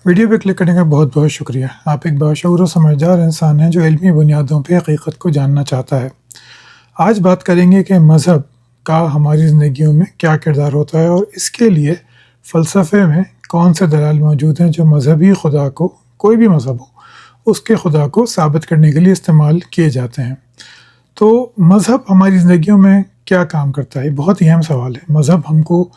Video پہ click کرنے کا بہت بہت شکریہ۔ آپ ایک باشعور و سمجھدار انسان ہیں جو علمی بنیادوں پہ حقیقت کو جاننا چاہتا ہے۔ آج بات کریں گے کہ مذہب کا ہماری زندگیوں میں کیا کردار ہوتا ہے اور اس کے لیے فلسفے میں کون سے دلائل موجود ہیں جو مذہبی خدا کو، کوئی بھی مذہب ہو، اس کے خدا کو ثابت کرنے کے لیے استعمال کیے جاتے ہیں۔ تو مذہب ہماری زندگیوں میں کیا کام کرتا ہے؟ بہت ہی اہم سوال ہے۔ مذہب ہم کو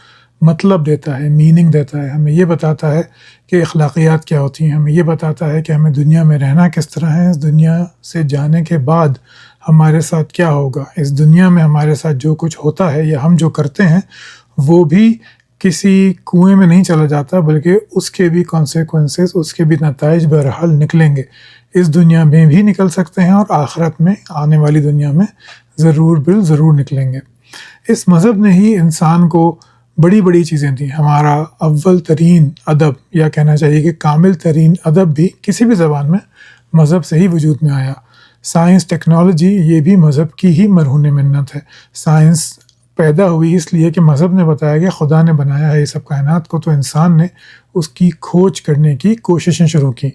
مطلب دیتا ہے، میننگ دیتا ہے، ہمیں یہ بتاتا ہے کہ اخلاقیات کیا ہوتی ہیں، ہمیں یہ بتاتا ہے کہ ہمیں دنیا میں رہنا کس طرح ہے، اس دنیا سے جانے کے بعد ہمارے ساتھ کیا ہوگا، اس دنیا میں ہمارے ساتھ جو کچھ ہوتا ہے یا ہم جو کرتے ہیں وہ بھی کسی کنویں میں نہیں چلا جاتا، بلکہ اس کے بھی کانسیکوینسز، اس کے بھی نتائج بہرحال نکلیں گے۔ اس دنیا میں بھی نکل سکتے ہیں اور آخرت میں، آنے والی دنیا میں ضرور نکلیں گے۔ اس مذہب نے ہی انسان کو بڑی بڑی چیزیں دی۔ ہمارا اول ترین ادب، یا کہنا چاہیے کہ کامل ترین ادب بھی کسی بھی زبان میں مذہب سے ہی وجود میں آیا۔ سائنس، ٹیکنالوجی، یہ بھی مذہب کی ہی مرہون منت ہے۔ سائنس پیدا ہوئی اس لیے کہ مذہب نے بتایا کہ خدا نے بنایا ہے یہ سب کائنات کو، تو انسان نے اس کی کھوج کرنے کی کوششیں شروع کی۔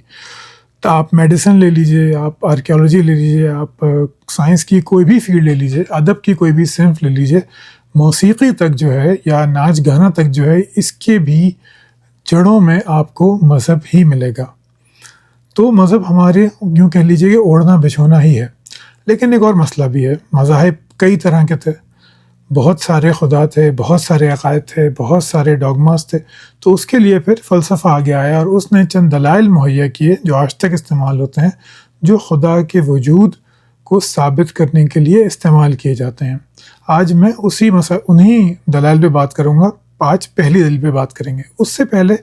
تو آپ میڈیسن لے لیجئے، آپ آرکیالوجی لے لیجئے، آپ سائنس کی کوئی بھی فیلڈ لے لیجئے، ادب کی کوئی بھی صنف لے لیجئے، موسیقی تک جو ہے یا ناچ گانا تک جو ہے، اس کے بھی جڑوں میں آپ کو مذہب ہی ملے گا۔ تو مذہب ہمارے یوں کہہ لیجئے کہ اوڑھنا بچھونا ہی ہے۔ لیکن ایک اور مسئلہ بھی ہے، مذاہب کئی طرح کے تھے، بہت سارے خدا تھے، بہت سارے عقائد تھے، بہت سارے ڈوگماز تھے، تو اس کے لیے پھر فلسفہ آگے آیا اور اس نے چند دلائل مہیا کیے جو آج تک استعمال ہوتے ہیں، جو خدا کے وجود کو ثابت کرنے کے لیے استعمال کیے جاتے ہیں۔ آج میں انہی دلائل پہ بات کروں گا۔ آج پہلی دلیل پہ بات کریں گے۔ اس سے پہلے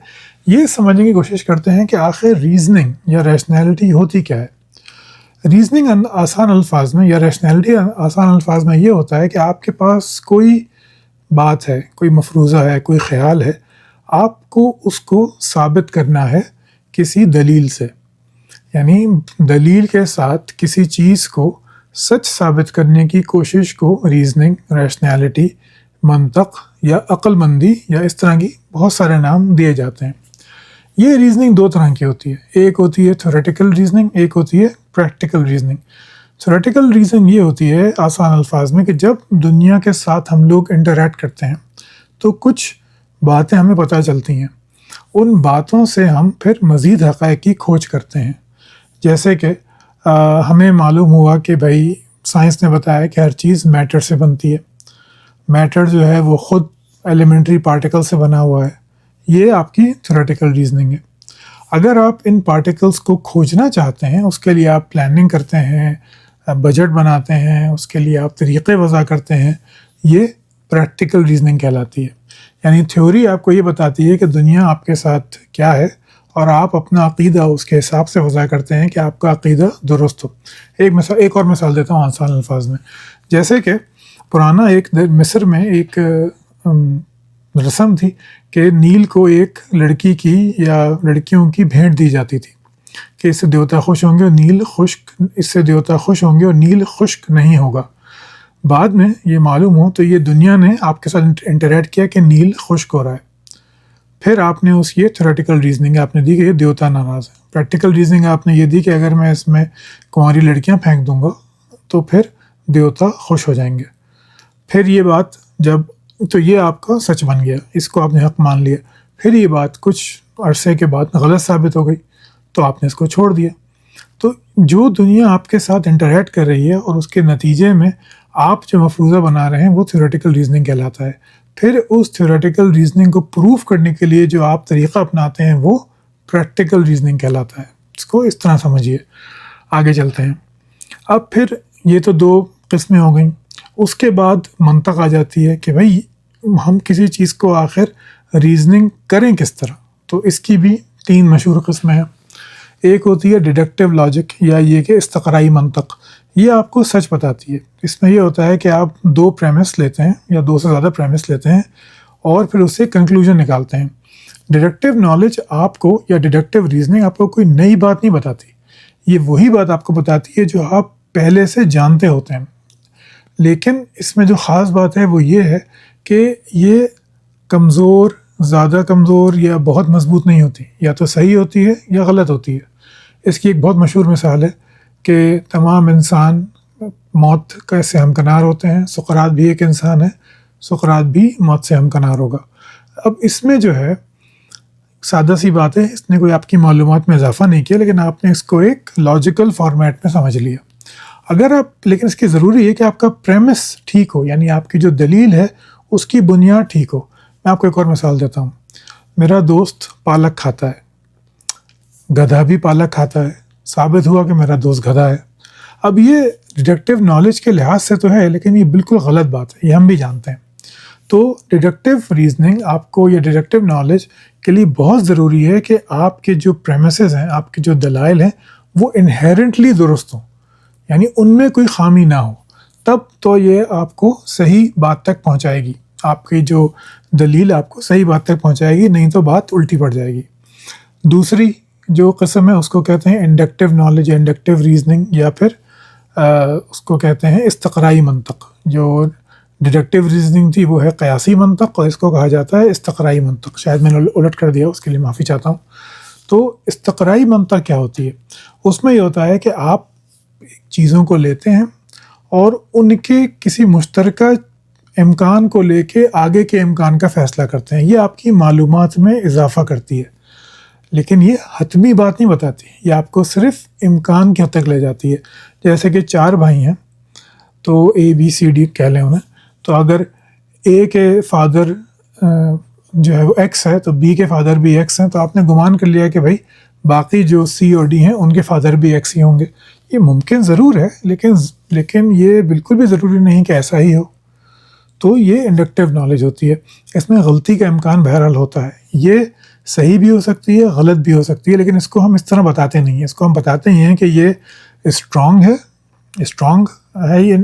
یہ سمجھنے کی کوشش کرتے ہیں کہ آخر ریزننگ یا ریشنلٹی ہوتی کیا ہے۔ ریزننگ آسان الفاظ میں، یا ریشنلٹی آسان الفاظ میں یہ ہوتا ہے کہ آپ کے پاس کوئی بات ہے، کوئی مفروضہ ہے، کوئی خیال ہے، آپ کو اس کو ثابت کرنا ہے کسی دلیل سے، یعنی دلیل کے ساتھ کسی چیز کو سچ ثابت کرنے کی کوشش کو ریزننگ، ریشنلٹی، منطق یا عقل مندی یا اس طرح کی بہت سارے نام دیے جاتے ہیں۔ یہ ریزننگ دو طرح کی ہوتی ہے، ایک ہوتی ہے تھیوریٹیکل ریزننگ، ایک ہوتی ہے پریکٹیکل ریزننگ۔ تھیوریٹیکل ریزننگ یہ ہوتی ہے آسان الفاظ میں کہ جب دنیا کے ساتھ ہم لوگ انٹریکٹ کرتے ہیں تو کچھ باتیں ہمیں پتہ چلتی ہیں، ان باتوں سے ہم پھر مزید حقائق کی کھوج کرتے ہیں۔ جیسے کہ ہمیں معلوم ہوا کہ بھائی سائنس نے بتایا کہ ہر چیز میٹر سے بنتی ہے، میٹر جو ہے وہ خود ایلیمنٹری پارٹیکل سے بنا ہوا ہے۔ یہ آپ کی تھیوریٹیکل ریزننگ ہے۔ اگر آپ ان پارٹیکلز کو کھوجنا چاہتے ہیں، اس کے لیے آپ پلاننگ کرتے ہیں، بجٹ بناتے ہیں، اس کے لیے آپ طریقے وضع کرتے ہیں، یہ پریکٹیکل ریزننگ کہلاتی ہے۔ یعنی تھیوری آپ کو یہ بتاتی ہے کہ دنیا آپ کے ساتھ کیا ہے، اور آپ اپنا عقیدہ اس کے حساب سے وضع کرتے ہیں کہ آپ کا عقیدہ درست ہو۔ ایک اور مثال دیتا ہوں آسان الفاظ میں۔ جیسے کہ پرانا ایک مصر میں ایک رسم تھی کہ نیل کو ایک لڑکی کی یا لڑکیوں کی بھیٹ دی جاتی تھی کہ اس سے دیوتا خوش ہوں گے اور نیل خشک نہیں ہوگا۔ بعد میں یہ معلوم ہو تو یہ دنیا نے آپ کے ساتھ انٹریکٹ کیا کہ نیل خشک ہو رہا ہے، پھر آپ نے یہ تھیوریٹیکل ریزننگ آپ نے دی کہ یہ دیوتا ناراض ہے۔ پریکٹیکل ریزننگ آپ نے یہ دی کہ اگر میں اس میں کنواری لڑکیاں پھینک دوں گا تو پھر دیوتا خوش ہو جائیں گے۔ پھر یہ بات تو یہ آپ کا سچ بن گیا، اس کو آپ نے حق مان لیا۔ پھر یہ بات کچھ عرصے کے بعد غلط ثابت ہو گئی تو آپ نے اس کو چھوڑ دیا۔ تو جو دنیا آپ کے ساتھ انٹریکٹ کر رہی ہے اور اس کے نتیجے میں آپ جو مفروضہ بنا رہے ہیں وہ تھیوریٹیکل ریزننگ کہلاتا ہے۔ پھر اس تھیوریٹیکل ریزننگ کو پروف کرنے کے لیے جو آپ طریقہ اپناتے ہیں وہ پریکٹیکل ریزننگ کہلاتا ہے۔ اس کو اس طرح سمجھیے۔ آگے چلتے ہیں۔ اب پھر یہ تو دو قسمیں ہو گئیں۔ اس کے بعد منطق آ جاتی ہے کہ بھائی ہم کسی چیز کو آخر ریزننگ کریں کس طرح۔ تو اس کی بھی تین مشہور قسمیں ہیں۔ ایک ہوتی ہے ڈیڈکٹیو لاجک، یا یہ کہ استقرائی منطق۔ یہ آپ کو سچ بتاتی ہے۔ اس میں یہ ہوتا ہے کہ آپ دو پریمس لیتے ہیں یا دو سے زیادہ پریمس لیتے ہیں اور پھر اس سے کنکلوژن نکالتے ہیں۔ ڈیڈکٹیو نالج آپ کو، یا ڈیڈکٹیو ریزننگ آپ کو کوئی نئی بات نہیں بتاتی، یہ وہی بات آپ کو بتاتی ہے جو آپ پہلے سے جانتے ہوتے ہیں۔ لیکن اس میں جو خاص بات ہے وہ یہ ہے کہ یہ کمزور زیادہ کمزور یا بہت مضبوط نہیں ہوتی، یا تو صحیح ہوتی ہے یا غلط ہوتی ہے۔ اس کی ایک بہت مشہور مثال ہے کہ تمام انسان موت کا سے ہمکنار ہوتے ہیں، سقراط بھی ایک انسان ہے، سقراط بھی موت سے ہمکنار ہوگا۔ اب اس میں جو ہے سادہ سی بات ہے، اس نے کوئی آپ کی معلومات میں اضافہ نہیں کیا، لیکن آپ نے اس کو ایک لاجیکل فارمیٹ میں سمجھ لیا۔ اگر آپ لیکن اس کی ضروری ہے کہ آپ کا پریمس ٹھیک ہو، یعنی آپ کی جو دلیل ہے اس کی بنیاد ٹھیک ہو۔ میں آپ کو ایک اور مثال دیتا ہوں۔ میرا دوست پالک کھاتا ہے، گدھا بھی پالک کھاتا ہے، ثابت ہوا کہ میرا دوست گدھا ہے۔ اب یہ ڈیڈکٹیو نالج کے لحاظ سے تو ہے، لیکن یہ بالکل غلط بات ہے، یہ ہم بھی جانتے ہیں۔ تو ڈیڈکٹیو ریزننگ آپ کو، یا ڈیڈکٹیو نالج کے لیے بہت ضروری ہے کہ آپ کے جو پریمیسز ہیں، آپ کے جو دلائل ہیں، وہ انہیرنٹلی درست ہوں، یعنی ان میں کوئی خامی نہ ہو، تب تو یہ آپ کو صحیح بات تک پہنچائے گی۔ آپ کی جو دلیل آپ کو صحیح بات تک پہنچائے گی، نہیں تو بات الٹی پڑ جائے گی۔ دوسری جو قسم ہے اس کو کہتے ہیں انڈکٹیو نالج یا انڈکٹیو ریزننگ، یا پھر اس کو کہتے ہیں استقرائی منطق۔ جو ڈیڈکٹیو ریزننگ تھی وہ ہے قیاسی منطق، اور اس کو کہا جاتا ہے استقرائی منطق۔ شاید میں نے الٹ کر دیا، اس کے لیے معافی چاہتا ہوں۔ تو استقرائی منطق کیا ہوتی ہے؟ اس میں یہ ہوتا ہے کہ آپ چیزوں کو لیتے ہیں اور ان کے کسی مشترکہ امکان کو لے کے آگے کے امکان کا فیصلہ کرتے ہیں۔ یہ آپ کی معلومات میں اضافہ کرتی ہے، لیکن یہ حتمی بات نہیں بتاتی، یہ آپ کو صرف امکان کی حد تک لے جاتی ہے۔ جیسے کہ 4 بھائی ہیں، تو اے بی سی ڈی کہہ لیں انہیں، تو اگر اے کے فادر جو ہے وہ ایکس ہے، تو بی کے فادر بھی ایکس ہیں، تو آپ نے گمان کر لیا کہ بھائی باقی جو سی اور ڈی ہیں ان کے فادر بھی ایکس ہی ہوں گے۔ یہ ممکن ضرور ہے، لیکن یہ بالکل بھی ضروری نہیں کہ ایسا ہی ہو۔ تو یہ انڈکٹیو نالج ہوتی ہے۔ اس میں غلطی کا امکان بہرحال ہوتا ہے، یہ صحیح بھی ہو سکتی ہے، غلط بھی ہو سکتی ہے، لیکن اس کو ہم اس طرح بتاتے نہیں ہیں۔ اس کو ہم بتاتے ہی ہیں کہ یہ اسٹرانگ ہے یہ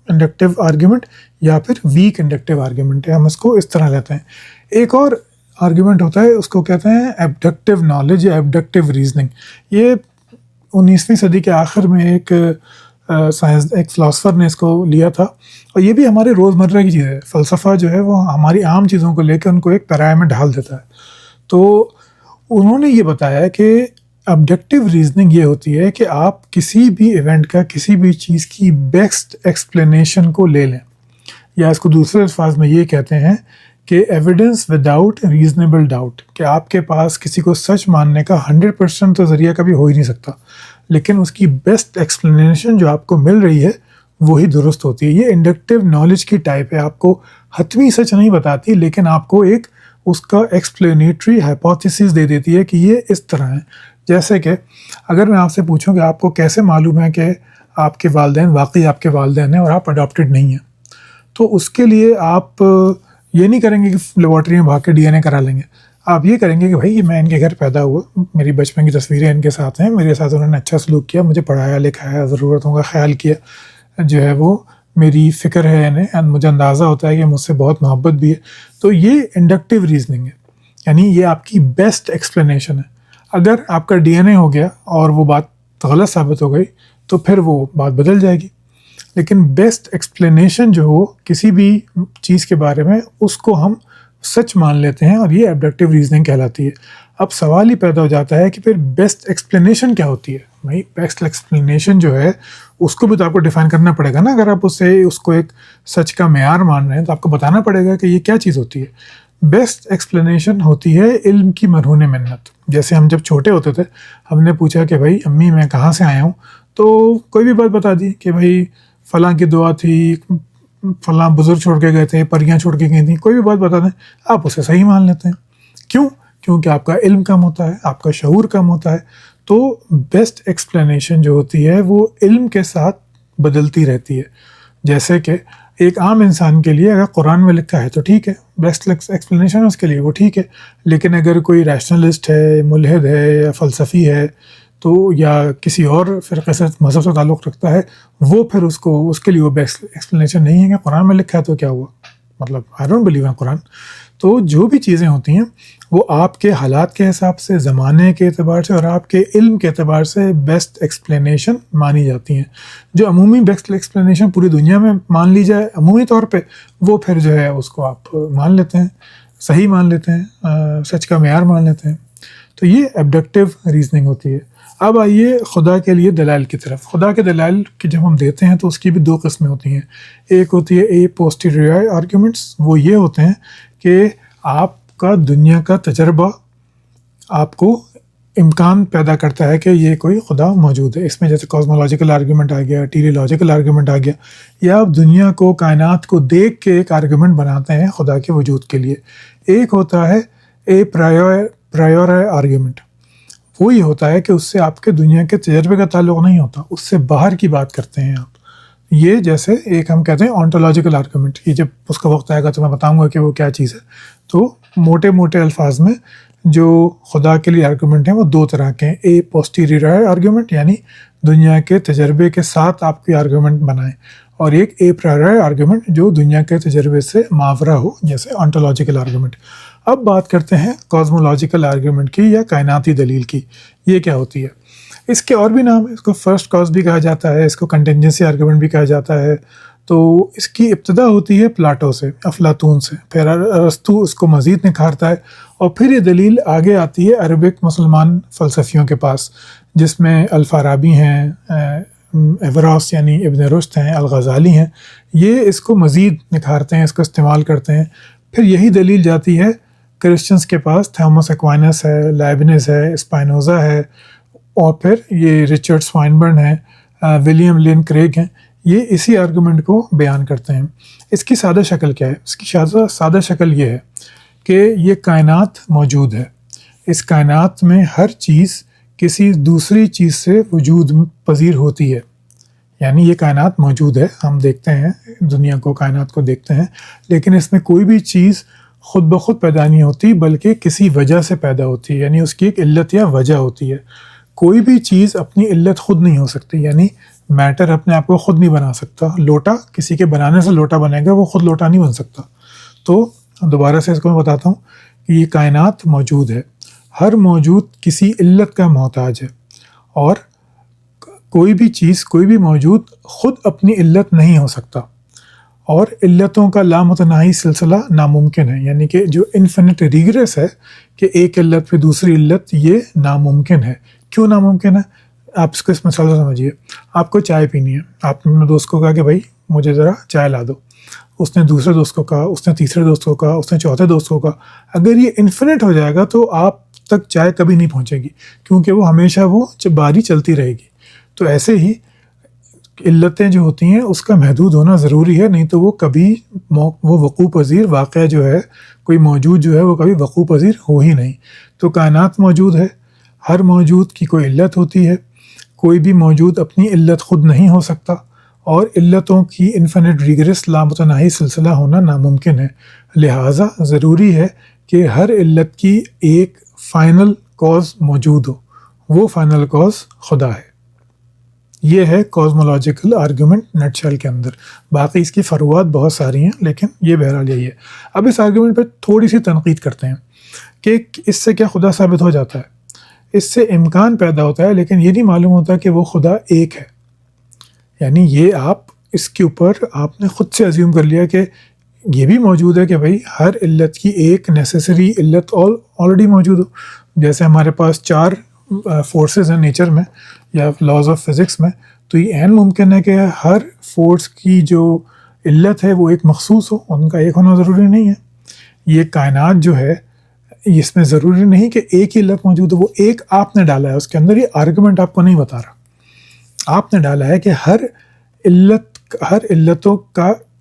انڈکٹیو آرگیومنٹ، یا پھر ویک انڈکٹیو آرگیومنٹ ہے، ہم اس کو اس طرح لیتے ہیں۔ ایک اور آرگیومنٹ ہوتا ہے، اس کو کہتے ہیں ایبڈکٹیو نالج یا ایبڈکٹیو ریزننگ۔ یہ 19ویں صدی کے آخر میں ایک فلاسفر نے اس کو لیا تھا، اور یہ بھی ہمارے روزمرہ کی چیز ہے۔ فلسفہ جو ہے وہ ہماری عام چیزوں کو لے کے ان کو ایک پیرائے میں ڈھال دیتا ہے۔ تو انہوں نے یہ بتایا کہ ابڈکٹیو ریزننگ یہ ہوتی ہے کہ آپ کسی بھی ایونٹ کا، کسی بھی چیز کی بیسٹ ایکسپلینیشن کو لے لیں، یا اس کو دوسرے الفاظ میں یہ کہتے ہیں کہ ایویڈنس وداؤٹ ریزنیبل ڈاؤٹ، کہ آپ کے پاس کسی کو سچ ماننے کا 100% تو ذریعہ کبھی ہو ہی نہیں سکتا، لیکن اس کی بیسٹ ایکسپلینیشن جو آپ کو مل رہی ہے وہی درست ہوتی ہے۔ یہ انڈکٹیو نالج کی ٹائپ ہے، آپ کو حتمی سچ نہیں بتاتی، لیکن آپ کو ایک اس کا ایکسپلینیٹری ہائپوتھیسس دے دیتی ہے کہ یہ اس طرح ہے۔ جیسے کہ اگر میں آپ سے پوچھوں کہ آپ کو کیسے معلوم ہے کہ آپ کے والدین واقعی آپ کے والدین ہیں اور آپ اڈاپٹیڈ نہیں ہیں، تو اس کے لیے آپ یہ نہیں کریں گے کہ لیبارٹری میں بھاگ کے ڈی این اے کرا لیں گے۔ آپ یہ کریں گے کہ بھائی میں ان کے گھر پیدا ہوا، میری بچپن کی تصویریں ان کے ساتھ ہیں، میرے ساتھ انہوں نے اچھا سلوک کیا، مجھے پڑھایا لکھایا، ضرورتوں کا خیال کیا، جو ہے وہ میری فکر ہے انہیں، مجھے اندازہ ہوتا ہے کہ مجھ سے بہت محبت بھی ہے۔ تو یہ انڈکٹیو ریزننگ ہے، یعنی یہ آپ کی بیسٹ ایکسپلینیشن ہے۔ اگر آپ کا ڈی این اے ہو گیا اور وہ بات غلط ثابت ہو گئی تو پھر وہ بات بدل جائے گی، لیکن بیسٹ ایکسپلینیشن جو ہو کسی بھی چیز کے بارے میں، اس کو ہم سچ مان لیتے ہیں، اور یہ ایبڈکٹیو ریزننگ کہلاتی ہے۔ اب سوال ہی پیدا ہو جاتا ہے کہ پھر بیسٹ ایکسپلینیشن کیا ہوتی ہے؟ بھائی بیسٹ ایکسپلینیشن جو ہے اس کو بھی تو آپ کو ڈیفائن کرنا پڑے گا نا۔ اگر آپ اس کو ایک سچ کا معیار مان رہے ہیں تو آپ کو بتانا پڑے گا کہ یہ کیا چیز ہوتی ہے۔ بیسٹ ایکسپلینیشن ہوتی ہے علم کی مرہون منت۔ جیسے ہم جب چھوٹے ہوتے تھے، ہم نے پوچھا کہ بھائی امی میں کہاں سے آیا ہوں، تو کوئی بھی بات بتا دی کہ بھائی فلاں کی دعا تھی، فلاں بزرگ چھوڑ کے گئے تھے، پریاں چھوڑ کے گئی تھیں، کوئی بھی بات بتا دیں، آپ اسے صحیح مان لیتے ہیں۔ کیونکہ آپ کا علم کم ہوتا ہے، آپ کا شعور کم ہوتا ہے۔ تو بیسٹ ایکسپلینیشن جو ہوتی ہے وہ علم کے ساتھ بدلتی رہتی ہے۔ جیسے کہ ایک عام انسان کے لیے اگر قرآن میں لکھا ہے تو ٹھیک ہے، بیسٹ ایکسپلینیشن اس کے لیے وہ ٹھیک ہے، لیکن اگر کوئی ریشنلسٹ ہے، ملحد ہے، یا فلسفی ہے، تو یا کسی اور فرقے سے، مذہب سے تعلق رکھتا ہے، وہ پھر اس کے لیے وہ بیسٹ ایکسپلینیشن نہیں ہے کہ قرآن میں لکھا ہے تو کیا ہوا، مطلب آئی ڈونٹ بلیو ان قرآن۔ تو جو بھی چیزیں ہوتی ہیں وہ آپ کے حالات کے حساب سے، زمانے کے اعتبار سے، اور آپ کے علم کے اعتبار سے بیسٹ ایکسپلینیشن مانی جاتی ہیں۔ جو عمومی بیسٹ ایکسپلینیشن پوری دنیا میں مان لی جائے عمومی طور پہ، وہ پھر جو ہے اس کو آپ مان لیتے ہیں۔ صحیح مان لیتے ہیں، سچ کا معیار مان لیتے ہیں. تو یہ ابڈکٹیو ریزننگ ہوتی ہے. اب آئیے خدا کے لیے دلائل کی طرف. خدا کے دلائل کی جب ہم دیتے ہیں تو اس کی بھی دو قسمیں ہوتی ہیں. ایک ہوتی ہے اے پوسٹیریور آرگیومنٹس. وہ یہ ہوتے ہیں کہ آپ کا دنیا کا تجربہ آپ کو امکان پیدا کرتا ہے کہ یہ کوئی خدا موجود ہے. اس میں جیسے کاسمولوجیکل آرگیومنٹ آ گیا، ٹیلیولوجیکل آرگیومنٹ آ گیا، یا آپ دنیا کو، کائنات کو دیکھ کے ایک آرگیومنٹ بناتے ہیں خدا کے وجود کے لیے. ایک ہوتا ہے اے پرائیور آرگیومنٹ. وہ یہ ہوتا ہے کہ اس سے آپ کے دنیا کے تجربے کا تعلق نہیں ہوتا، اس سے باہر کی بات کرتے ہیں آپ. یہ جیسے ایک ہم کہتے ہیں آنٹولوجیکل آرگیومنٹ. یہ جب اس کا وقت آئے گا تو میں بتاؤں گا کہ وہ کیا چیز ہے. تو موٹے موٹے الفاظ میں جو خدا کے لیے آرگیومنٹ ہیں وہ دو طرح کے ہیں. اے پوسٹیریور آرگیومنٹ یعنی دنیا کے تجربے کے ساتھ آپ کی آرگیومنٹ بنائیں، اور ایک اے پرائیور آرگیومنٹ جو دنیا کے تجربے سے ماورا ہو، جیسے آنٹولوجیکل آرگیومنٹ. اب بات کرتے ہیں کاسمولوجیکل آرگیومنٹ کی یا کائناتی دلیل کی. یہ کیا ہوتی ہے؟ اس کے اور بھی نام ہے. اس کو فرسٹ کاز بھی کہا جاتا ہے، اس کو کنٹینجنسی آرگیومنٹ بھی کہا جاتا ہے. تو اس کی ابتدا ہوتی ہے پلاٹو سے، افلاطون سے. پھر ارسطو اس کو مزید نکھارتا ہے، اور پھر یہ دلیل آگے آتی ہے عربک مسلمان فلسفیوں کے پاس، جس میں الفارابی ہیں، ایوراس یعنی ابن رشد ہیں، الغزالی ہیں. یہ اس کو مزید نکھارتے ہیں، اس کو استعمال کرتے ہیں. پھر یہی دلیل جاتی ہے کرسچنس کے پاس. تھامس ایکوائنس ہے، لائبنز ہے، اسپائنوزا ہے، اور پھر یہ رچرڈ سوائنبرن ہے، ولیم لین کریگ ہیں. یہ اسی آرگومنٹ کو بیان کرتے ہیں. اس کی سادہ شکل کیا ہے؟ اس کی سادہ شکل یہ ہے کہ یہ کائنات موجود ہے. اس کائنات میں ہر چیز کسی دوسری چیز سے وجود پذیر ہوتی ہے. یعنی یہ کائنات موجود ہے، ہم دیکھتے ہیں دنیا کو، کائنات کو دیکھتے ہیں، لیکن اس میں کوئی بھی چیز خود بخود پیدا نہیں ہوتی، بلکہ کسی وجہ سے پیدا ہوتی ہے. یعنی اس کی ایک علت یا وجہ ہوتی ہے. کوئی بھی چیز اپنی علت خود نہیں ہو سکتی. یعنی میٹر اپنے آپ کو خود نہیں بنا سکتا. لوٹا کسی کے بنانے سے لوٹا بنے گا، وہ خود لوٹا نہیں بن سکتا. تو دوبارہ سے اس کو میں بتاتا ہوں کہ یہ کائنات موجود ہے. ہر موجود کسی علت کا محتاج ہے، اور کوئی بھی چیز، کوئی بھی موجود خود اپنی علت نہیں ہو سکتا. اور علتوں کا لامتناہی سلسلہ ناممکن ہے. یعنی کہ جو انفینٹ ریگریس ہے کہ ایک علت پہ دوسری علت، یہ ناممکن ہے. کیوں ناممکن ہے؟ آپ اس کو اس مثال سے سمجھیے. آپ کو چائے پینی ہے. آپ نے اپنے دوست کو کہا کہ بھائی مجھے ذرا چائے لا دو. اس نے دوسرے دوست کو کہا، اس نے تیسرے دوست کو کہا، اس نے چوتھے دوست کو کہا. اگر یہ انفینٹ ہو جائے گا تو آپ تک چائے کبھی نہیں پہنچے گی، کیونکہ وہ ہمیشہ وہ باری چلتی رہے گی. تو ایسے ہی علتیں جو ہوتی ہیں اس کا محدود ہونا ضروری ہے، نہیں تو وہ کبھی وہ وقوع پذیر واقعہ جو ہے، کوئی موجود جو ہے وہ کبھی وقوع پذیر ہو ہی نہیں. تو کائنات موجود ہے، ہر موجود کی کوئی علت ہوتی ہے. کوئی بھی موجود اپنی علت خود نہیں ہو سکتا، اور علتوں کی انفینٹ ریگریس لامتناہی سلسلہ ہونا ناممکن ہے. لہٰذا ضروری ہے کہ ہر علت کی ایک فائنل کاز موجود ہو. وہ فائنل کاز خدا ہے. یہ ہے کاسمولوجیکل آرگیومنٹ نٹ شیل کے اندر. باقی اس کی فروعات بہت ساری ہیں، لیکن یہ بہرحال یہی ہے. اب اس آرگیومنٹ پہ تھوڑی سی تنقید کرتے ہیں کہ اس سے کیا خدا ثابت ہو جاتا ہے. اس سے امکان پیدا ہوتا ہے، لیکن یہ نہیں معلوم ہوتا کہ وہ خدا ایک ہے. یعنی یہ آپ اس کے اوپر آپ نے خود سے ازیوم کر لیا کہ یہ بھی موجود ہے کہ بھائی ہر علت کی ایک نیسیسری علت آلریڈی موجود ہو. جیسے ہمارے پاس 4 فورسز ہیں نیچر میں یا لاز آف فزکس میں، تو یہ عین ممکن ہے کہ ہر فورس کی جو علت ہے وہ ایک مخصوص ہو. ان کا ایک ہونا ضروری نہیں ہے. یہ کائنات جو ہے اس میں ضروری نہیں کہ ایک ہی علت موجود ہو. وہ ایک آپ نے ڈالا ہے اس کے اندر. یہ آرگومنٹ آپ کو نہیں بتا رہا. آپ نے ڈالا ہے کہ ہر علتوں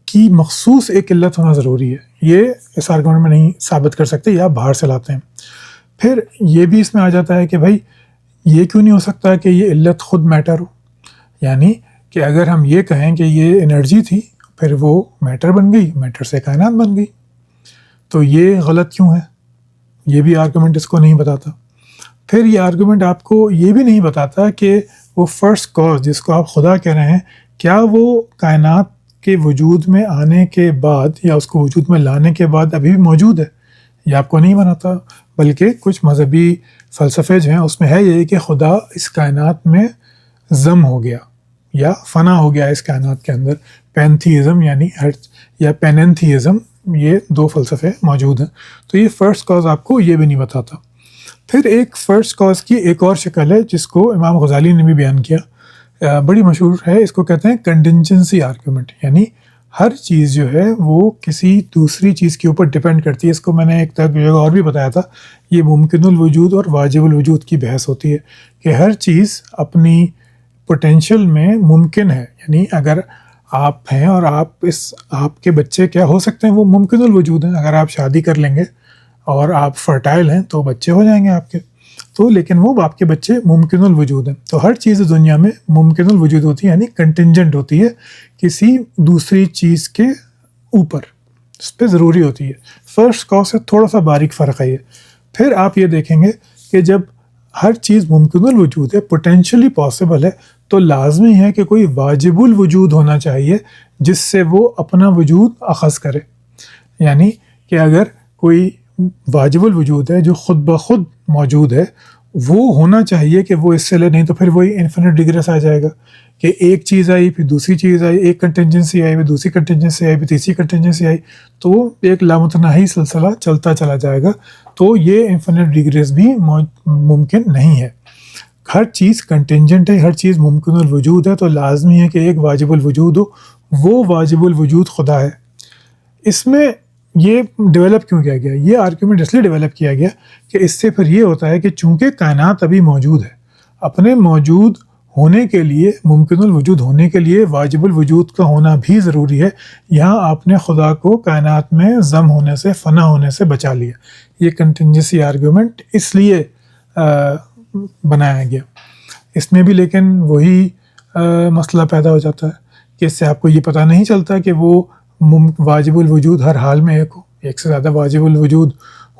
کی مخصوص ایک علت ہونا ضروری ہے. یہ اس آرگومنٹ میں نہیں ثابت کر سکتے، یا باہر سے لاتے ہیں. پھر یہ بھی اس میں آ جاتا ہے کہ بھائی یہ کیوں نہیں ہو سکتا کہ یہ علت خود میٹر ہو. یعنی کہ اگر ہم یہ کہیں کہ یہ انرجی تھی، پھر وہ میٹر بن گئی، میٹر سے کائنات بن گئی، تو یہ غلط کیوں ہے؟ یہ بھی آرگومنٹ اس کو نہیں بتاتا. پھر یہ آرگومنٹ آپ کو یہ بھی نہیں بتاتا کہ وہ فرسٹ کاز جس کو آپ خدا کہہ رہے ہیں، کیا وہ کائنات کے وجود میں آنے کے بعد یا اس کو وجود میں لانے کے بعد ابھی بھی موجود ہے. یہ آپ کو نہیں بناتا. بلکہ کچھ مذہبی فلسفے جو ہیں اس میں ہے یہی کہ خدا اس کائنات میں ضم ہو گیا یا فنا ہو گیا اس کائنات کے اندر. پینتھیزم یعنی یا پیننتھیزم یہ دو فلسفے موجود ہیں. تو یہ فرسٹ کاز آپ کو یہ بھی نہیں بتاتا. پھر ایک فرسٹ کاز کی ایک اور شکل ہے جس کو امام غزالی نے بھی بیان کیا, بڑی مشہور ہے. اس کو کہتے ہیں کنٹینجنسی آرگیومنٹ, یعنی ہر چیز جو ہے وہ کسی دوسری چیز کے اوپر ڈپینڈ کرتی ہے. اس کو میں نے ایک جگہ اور بھی بتایا تھا. یہ ممکن الوجود اور واجب الوجود کی بحث ہوتی ہے کہ ہر چیز اپنی پوٹینشیل میں ممکن ہے. یعنی اگر آپ ہیں اور آپ کے بچے کیا ہو سکتے ہیں, وہ ممکن الوجود ہیں. اگر آپ شادی کر لیں گے اور آپ فرٹائل ہیں تو بچے ہو جائیں گے آپ کے. تو لیکن وہ آپ کے بچے ممکن الوجود ہیں. تو ہر چیز دنیا میں ممکن الوجود ہوتی ہے, یعنی کنٹینجنٹ ہوتی ہے, کسی دوسری چیز کے اوپر, اس پہ ضروری ہوتی ہے. فرسٹ کاز سے تھوڑا سا باریک فرق ہے یہ. پھر آپ یہ دیکھیں گے کہ جب ہر چیز ممکن الوجود ہے, پوٹینشلی پاسبل ہے, تو لازمی ہے کہ کوئی واجب الوجود ہونا چاہیے جس سے وہ اپنا وجود اخذ کرے. یعنی کہ اگر کوئی واجب الوجود ہے جو خود بخود موجود ہے, وہ ہونا چاہیے کہ وہ اس سے لے, نہیں تو پھر وہی انفینٹ ڈگریس آ جائے گا کہ ایک چیز آئی پھر دوسری چیز آئی, ایک کنٹینجنسی آئی پھر دوسری کنٹینجنسی آئی پھر تیسری کنٹینجنسی آئی, تو ایک لامتناہی سلسلہ چلتا چلا جائے گا. تو یہ انفینٹ ڈگریس بھی ممکن نہیں ہے. ہر چیز کنٹینجنٹ ہے, ہر چیز ممکن الوجود ہے, تو لازمی ہے کہ ایک واجب الوجود ہو. وہ واجب الوجود خدا ہے. اس میں یہ ڈیولپ کیوں کیا گیا؟ یہ آرگیومنٹ اس لیے ڈیولپ کیا گیا کہ اس سے پھر یہ ہوتا ہے کہ چونکہ کائنات ابھی موجود ہے, اپنے موجود ہونے کے لیے, ممکن الوجود ہونے کے لیے واجب الوجود کا ہونا بھی ضروری ہے. یہاں آپ نے خدا کو کائنات میں ضم ہونے سے, فنا ہونے سے بچا لیا. یہ کنٹینجنسی آرگیومنٹ اس لیے بنایا گیا. اس میں بھی لیکن وہی مسئلہ پیدا ہو جاتا ہے کہ اس سے آپ کو یہ پتہ نہیں چلتا کہ وہ واجب الوجود ہر حال میں ایک ہو. ایک سے زیادہ واجب الوجود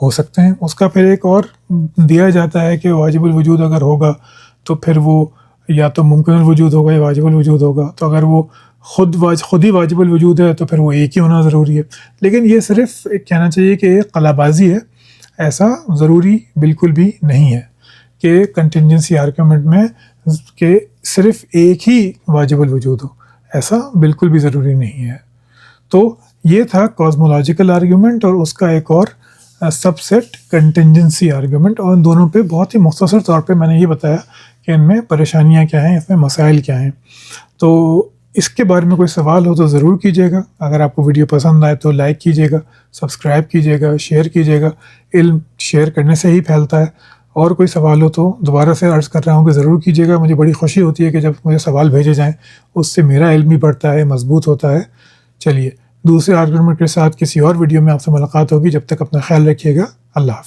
ہو سکتے ہیں. اس کا پھر ایک اور دیا جاتا ہے کہ واجب الوجود اگر ہوگا تو پھر وہ یا تو ممکن الوجود ہوگا یا واجب الوجود ہوگا. تو اگر وہ خود ہی واجب الوجود ہے تو پھر وہ ایک ہی ہونا ضروری ہے. لیکن یہ صرف ایک کہنا چاہیے کہ ایک قلع بازی ہے. ایسا ضروری بالکل بھی نہیں ہے کہ کنٹینجنسی آرگیومنٹ میں کہ صرف ایک ہی واجب الوجود ہو. ایسا بالکل بھی ضروری نہیں ہے. تو یہ تھا کازمولوجیکل آرگیومنٹ اور اس کا ایک اور سب سیٹ کنٹینجنسی آرگیومنٹ. اور ان دونوں پہ بہت ہی مختصر طور پہ میں نے یہ بتایا کہ ان میں پریشانیاں کیا ہیں, اس میں مسائل کیا ہیں. تو اس کے بارے میں کوئی سوال ہو تو ضرور کیجیے گا. اگر آپ کو ویڈیو پسند آئے تو لائک کیجیے گا, سبسکرائب کیجیے گا, شیئر کیجیے گا. علم شیئر کرنے سے ہی پھیلتا ہے. اور کوئی سوال ہو تو دوبارہ سے عرض کر رہا ہوں کہ ضرور کیجیے گا. مجھے بڑی خوشی ہوتی ہے کہ جب مجھے سوال بھیجے جائیں, اس سے میرا علم بھی بڑھتا ہے, مضبوط ہوتا ہے. چلیے دوسرے آرگیومنٹ کے ساتھ کسی اور ویڈیو میں آپ سے ملاقات ہوگی. جب تک اپنا خیال رکھیے گا. اللہ حافظ.